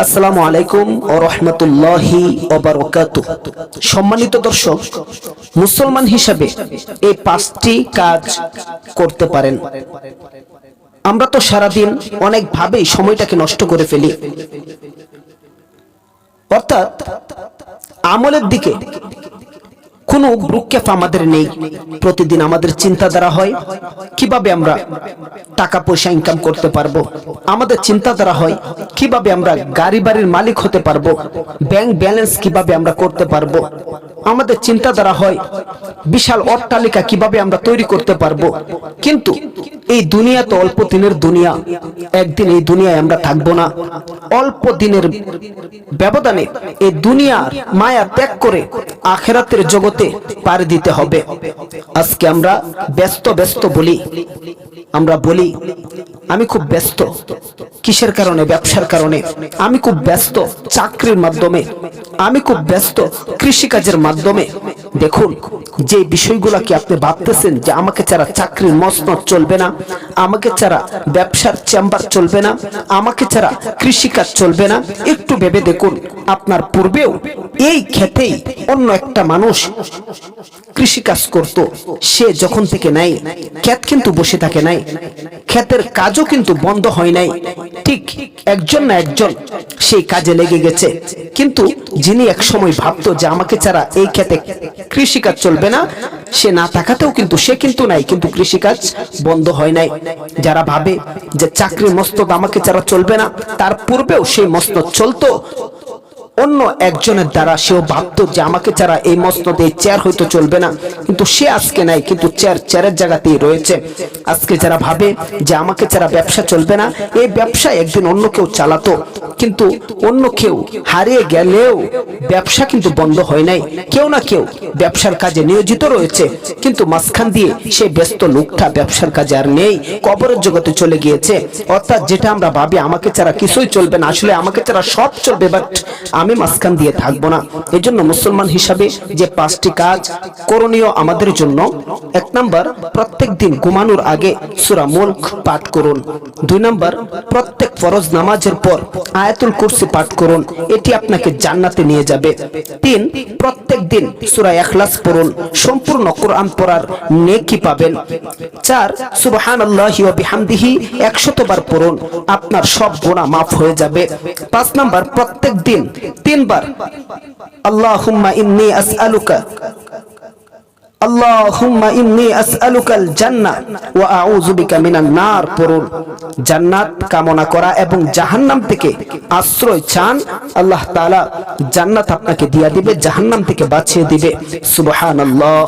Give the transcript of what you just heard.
আসসালামু আলাইকুম ওয়া রাহমাতুল্লাহি ওয়া বারাকাতুহু। সম্মানিত দর্শক, মুসলমান হিসেবে এই পাঁচটি কাজ করতে পারেন। আমরা তো সারাদিন অনেক ভাবেই সময়টাকে নষ্ট করে ফেলি, অর্থাৎ আমলের দিকে কোনো ভ্রুক্ষেপ আমাদের নেই। প্রতিদিন আমাদের চিন্তাধারা হয় কিভাবে আমরা টাকা পয়সা ইনকাম করতে পারবো, আমাদের চিন্তাধারা হয় কিভাবে আমরা গাড়ি বাড়ির মালিক হতে পারবো, ব্যাংক ব্যালেন্স কিভাবে আমরা করতে পারবো, আমাদের চিন্তাধারা হয় বিশাল অট্টালিকা কিভাবে আমরা তৈরি করতে পারবো। কিন্তু এই দুনিয়া তো অল্প দিনের দুনিয়া, একদিন এই দুনিয়ায় আমরা থাকবো না। অল্প দিনের ব্যবধানে এই দুনিয়ার মায়া ত্যাগ করে আখিরাতের জগতে পাড়ি দিতে হবে। আজকে আমরা ব্যস্ত ব্যস্ত বলি, আমরা বলি আমি খুব ব্যস্ত। কিসের কারণে? ব্যবসার কারণে। আমি খুব ব্যস্ত চাকরির মাধ্যমে, আমি খুব ব্যস্ত কৃষিকাজের মাধ্যমে। দেখুন, যে বিষয়গুলো কি আপনি ভাবতেছেন যে আমাকে ছাড়া চাকরির মসনদ চলবে না, আমাকে ছাড়া ব্যবসার চেম্বার চলবে না, আমাকে ছাড়া কৃষিকাজ চলবে না, একটু ভেবে দেখুন আপনার পূর্বেও এই ক্ষেতেই অন্য একটা মানুষ কৃষিকাজ করত। সে যখন থেকে নাই, ক্ষেত কিন্তু বসে থাকে নাই, ক্ষেতের কাজও কিন্তু বন্ধ হয় নাই। ঠিক একজন না একজন সেই কাজে লেগে গেছে। কিন্তু যিনি এক সময় ভাবতো যে আমাকে ছাড়া এই ক্ষেতে কৃষিকাজ চলবে না, সে না থাকাতেও কিন্তু সে কিন্তু নাই, কিন্তু কৃষিকাজ বন্ধ হয় নাই। যারা ভাবে যে চাকরির মসনদ আমাকে ছাড়া চলবে না, তার পূর্বেও সেই মসনদ চলতো অন্য একজনের দ্বারা। সেও ভাবতো যে আমাকে ছাড়া এই মসনদে চেয়ার হয়তো চলবে না, কিন্তু সে আজকে নাই, কিন্তু চেয়ারের জায়গাতেই রয়েছে। আজকে যারা ভাবে যে আমাকে ছাড়া ব্যবসা চলবে না, এই ব্যবসা একদিন অন্য কেউ চালাতো, কিন্তু অন্য কেউ হারিয়ে গেলেও ব্যবসা কিন্তু বন্ধ হয় নাই। কেউ না কেউ ব্যবসার কাজে নিয়োজিত রয়েছে, কিন্তু মাঝখান দিয়ে সেই ব্যস্ত লোকটা ব্যবসার কাজে আর নেই, কবরের জগতে চলে গিয়েছে। অর্থাৎ যেটা আমরা ভাবি আমাকে ছাড়া কিছুই চলবে না, আসলে আমাকে ছাড়া সব চলবে, বাট আমি মাঝখান দিয়ে থাকবো না। এই জন্য মুসলমান হিসাবে যে পাঁচটি কাজ করণীয় আমাদের জন্য: 1 নাম্বার, প্রত্যেক দিন ঘুমানোর আগে সূরা মুলক পাঠ করুন। 2 নাম্বার, প্রত্যেক ফরজ নামাজের পর আয়াতুল কুরসি পাঠ করুন, এটি আপনাকে জান্নাতে নিয়ে যাবে। 3, প্রত্যেক দিন সূরা ইখলাস পড়ুন, সম্পূর্ণ কোরআন পড়ার নেকি পাবেন। 4, সুবহানাল্লাহি ওয়া বিহামদিহি 100 বার পড়ুন, আপনার সব গুনাহ মাফ হয়ে যাবে। 5 নাম্বার, প্রত্যেক দিন 3 বার আল্লাহুম্মা ইন্নী আসআলুকাল জান্নাহ ওয়া আউযু বিকা মিনান নার পড়ুন। জান্নাত কামনা করা এবং জাহান্নাম থেকে আশ্রয় চান, আল্লাহ তাআলা জান্নাত আপনাকে দিয়া দিবে, জাহান্নাম থেকে বাঁচিয়ে দিবে। সুবহানাল্লাহ।